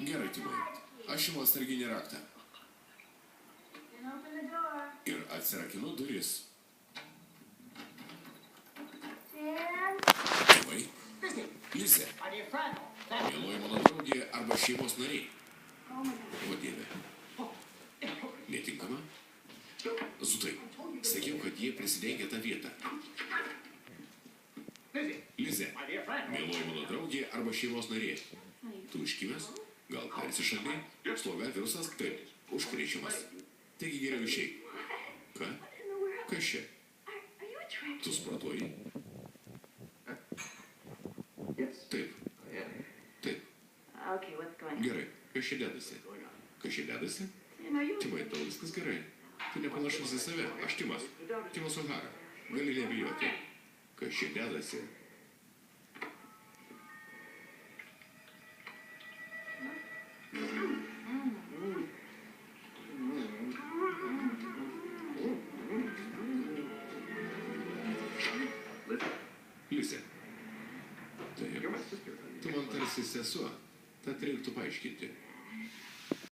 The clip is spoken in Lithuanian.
Gerai, Timai. Aš imu atsarginį raktą. Ir atsirakinu duris. Timai. Lizė. Mieloji mano draugė arba šeimos nariai. O Dieve. Netinkama? Zutai, sakiau, kad jie prisidengia tą vietą. Lizė. Mieloji mano draugė arba šeimos narė. Tu užkimęs? Gal persišaldai? Sloga virusas? Taip. Užkrečiamas. Taigi geriau išeik. Ką? Kas čia? Tu sportuoji? Taip. Taip. Gerai. Kas čia dedasi? Kas čia dedasi? Timai, tau viskas gerai. Tu nepanašus į save. Aš Timas. Timas O'Hara. Gali nebijoti. Kas čia dedasi? Lizė. Taip. Tu man tarsi sesuo. Tad reiktų paaiškinti.